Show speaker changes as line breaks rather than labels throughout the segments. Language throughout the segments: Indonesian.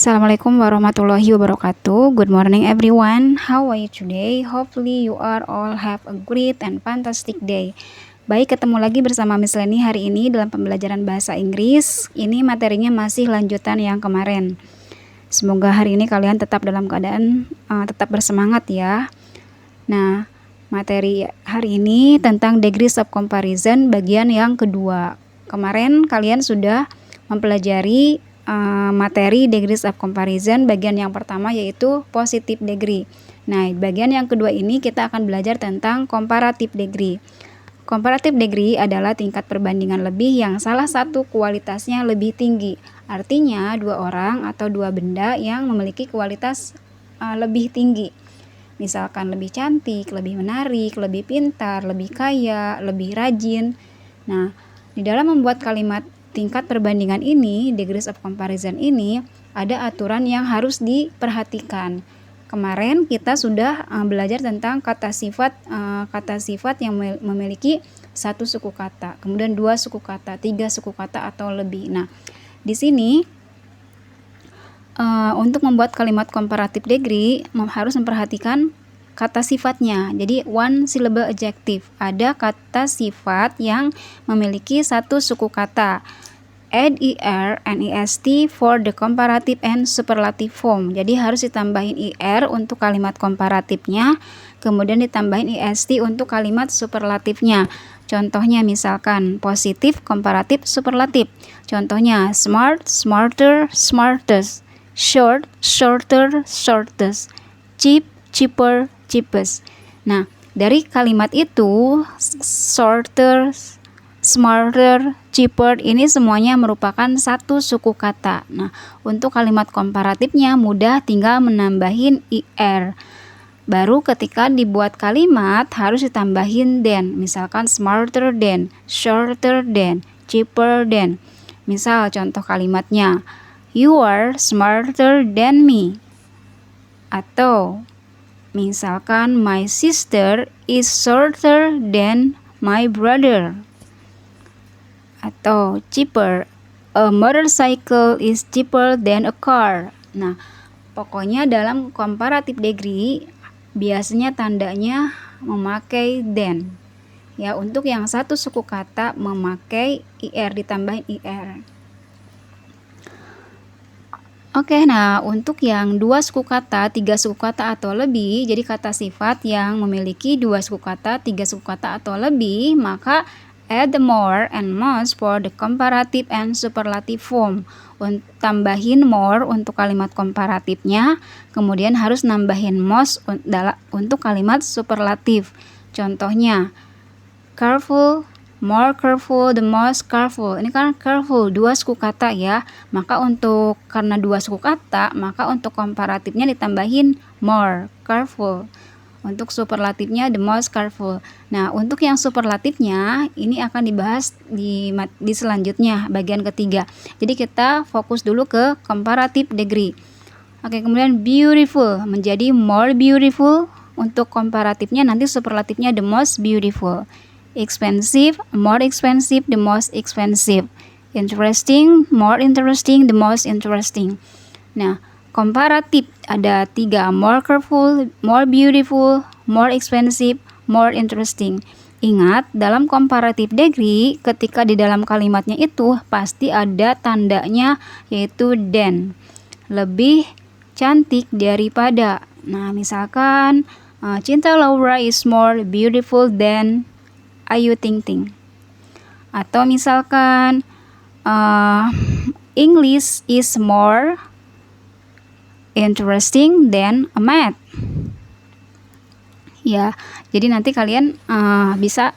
Assalamualaikum warahmatullahi wabarakatuh. Good morning everyone. How are you today? Hopefully you are all have a great and fantastic day. Baik, ketemu lagi bersama Miss Leni hari ini dalam pembelajaran bahasa Inggris. Ini materinya masih lanjutan yang kemarin. Semoga hari ini kalian tetap dalam keadaan tetap bersemangat ya. Nah, materi hari ini tentang degrees of comparison bagian yang kedua. Kemarin kalian sudah mempelajari materi degrees of comparison bagian yang pertama yaitu positive degree. Nah, bagian yang kedua ini kita akan belajar tentang comparative degree. Comparative degree adalah tingkat perbandingan lebih yang salah satu kualitasnya lebih tinggi. Artinya dua orang atau dua benda yang memiliki kualitas lebih tinggi. Misalkan lebih cantik, lebih menarik, lebih pintar, lebih kaya, lebih rajin. Nah, di dalam membuat kalimat tingkat perbandingan ini, degrees of comparison ini, ada aturan yang harus diperhatikan. Kemarin kita sudah belajar tentang kata sifat yang memiliki satu suku kata, kemudian dua suku kata, tiga suku kata atau lebih. Nah, di sini untuk membuat kalimat comparative degree harus memperhatikan kata sifatnya. Jadi one syllable adjective, ada kata sifat yang memiliki satu suku kata. Add er and est for the comparative and superlative form. Jadi harus ditambahin er untuk kalimat komparatifnya, kemudian ditambahin est untuk kalimat superlatifnya. Contohnya misalkan positif, komparatif, superlatif. Contohnya smart, smarter, smartest, short, shorter, shortest, cheap, cheaper, cheapest. Nah, dari kalimat itu shorter, smarter, cheaper ini semuanya merupakan satu suku kata. Nah, untuk kalimat komparatifnya mudah, tinggal menambahin er. Baru ketika dibuat kalimat harus ditambahin than. Misalkan smarter than, shorter than, cheaper than. Misal contoh kalimatnya, you are smarter than me. Atau misalkan my sister is shorter than my brother. Atau cheaper, a motorcycle is cheaper than a car. Nah, pokoknya dalam comparative degree biasanya tandanya memakai than. Ya, untuk yang satu suku kata memakai er, ditambahin er. Oke, nah untuk yang dua suku kata, tiga suku kata atau lebih, jadi kata sifat yang memiliki dua suku kata, tiga suku kata atau lebih, maka add the more and most for the comparative and superlative form. Tambahin more untuk kalimat komparatifnya, kemudian harus nambahin most untuk kalimat superlatif. Contohnya, careful, more careful, the most careful. Ini kan careful, dua suku kata ya. Maka karena dua suku kata, maka untuk komparatifnya ditambahin more, careful. Untuk superlatifnya the most careful. Nah, untuk yang superlatifnya ini akan dibahas di selanjutnya bagian ketiga. Jadi kita fokus dulu ke comparative degree. Oke, kemudian beautiful menjadi more beautiful. Untuk komparatifnya nanti superlatifnya the most beautiful. Expensive, more expensive, the most expensive. Interesting, more interesting, the most interesting. Nah, komparatif ada tiga, more careful, more beautiful, more expensive, more interesting. Ingat, dalam comparative degree ketika di dalam kalimatnya itu pasti ada tandanya yaitu than, lebih cantik daripada. Nah, misalkan Cinta Laura is more beautiful than Ayu Ting Ting. Atau misalkan English is more interesting than a math. Ya, jadi nanti kalian bisa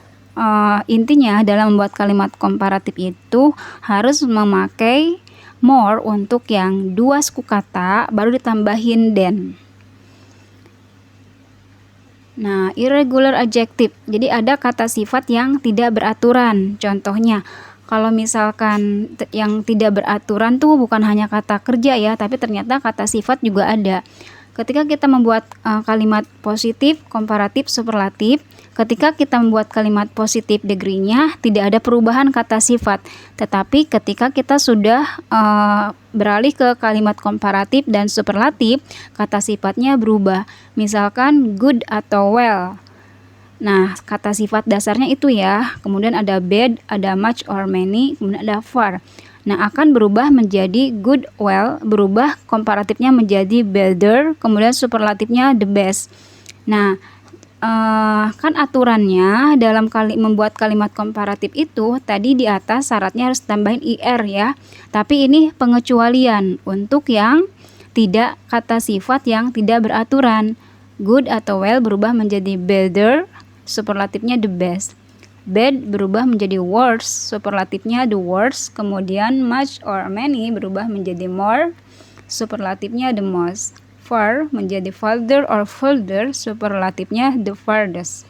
intinya dalam membuat kalimat komparatif itu harus memakai more untuk yang dua suku kata, baru ditambahin than. Nah, irregular adjective. Jadi ada kata sifat yang tidak beraturan. Contohnya, kalau misalkan yang tidak beraturan tuh bukan hanya kata kerja ya, tapi ternyata kata sifat juga ada. Ketika kita membuat kalimat positif, komparatif, superlatif, ketika kita membuat kalimat positif degree-nya tidak ada perubahan kata sifat. Tetapi ketika kita sudah beralih ke kalimat komparatif dan superlatif, kata sifatnya berubah. Misalkan good atau well. Nah, kata sifat dasarnya itu ya. Kemudian ada bad, ada much or many, kemudian ada far. Nah, akan berubah menjadi good, well, berubah komparatifnya menjadi better, kemudian superlatifnya the best. Nah, kan aturannya dalam membuat kalimat komparatif itu tadi di atas syaratnya harus tambahin IR ya. Tapi ini pengecualian untuk yang tidak kata sifat yang tidak beraturan. Good atau well berubah menjadi better, superlatifnya the best. Bad berubah menjadi worse, superlatifnya the worst. Kemudian much or many berubah menjadi more, superlatifnya the most. Far menjadi farther or further, superlatifnya the farthest.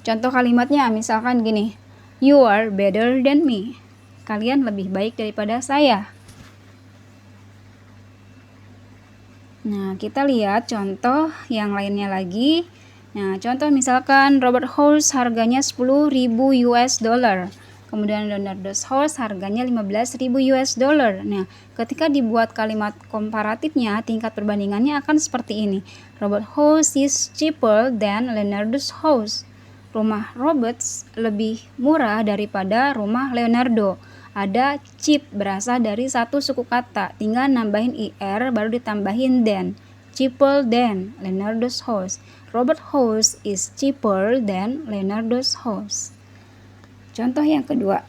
Contoh kalimatnya misalkan gini, you are better than me. Kalian lebih baik daripada saya. Nah, kita lihat contoh yang lainnya lagi. Nah, contoh misalkan Robert House harganya 10.000 US dollar. Kemudian Leonardo's House harganya 15.000 US dollar. Nah, ketika dibuat kalimat komparatifnya, tingkat perbandingannya akan seperti ini. Robert House is cheaper than Leonardo's house. Rumah Robert lebih murah daripada rumah Leonardo. Ada cheap berasal dari satu suku kata, tinggal nambahin IR baru ditambahin than. Cheaper than Leonardo's house. Robert House is cheaper than Leonardo's house. Contoh yang kedua.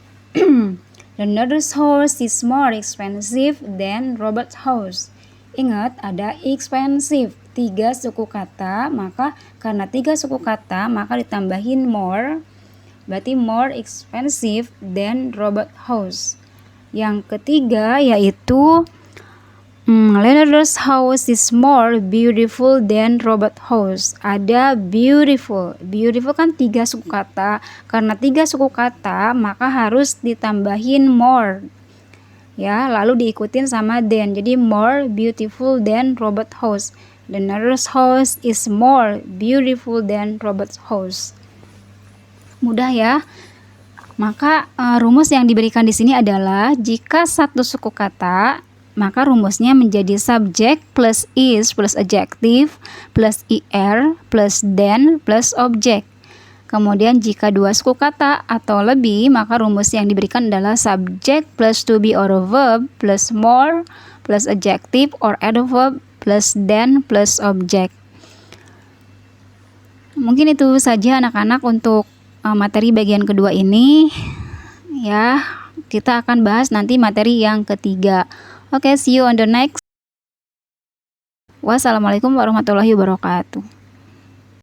Leonardo's house is more expensive than Robert's house. Ingat, ada expensive, 3 suku kata, maka karena 3 suku kata, maka ditambahin more, berarti more expensive than Robert's house. Yang ketiga yaitu Leonardo's house is more beautiful than Robert's house. Ada beautiful. Beautiful kan 3 suku kata. Karena 3 suku kata, maka harus ditambahin more. Ya, lalu diikutin sama than. Jadi more beautiful than Robert's house. Leonardo's house is more beautiful than Robert's house. Mudah ya. Maka rumus yang diberikan di sini adalah jika satu suku kata, maka rumusnya menjadi subject plus is plus adjective plus ir plus than plus object. Kemudian jika 2 suku kata atau lebih, maka rumus yang diberikan adalah subject plus to be or verb plus more plus adjective or adverb plus than plus object. Mungkin itu saja anak-anak untuk materi bagian kedua ini. Ya, kita akan bahas nanti materi yang ketiga. Oke, see you on the next. Wassalamualaikum warahmatullahi wabarakatuh.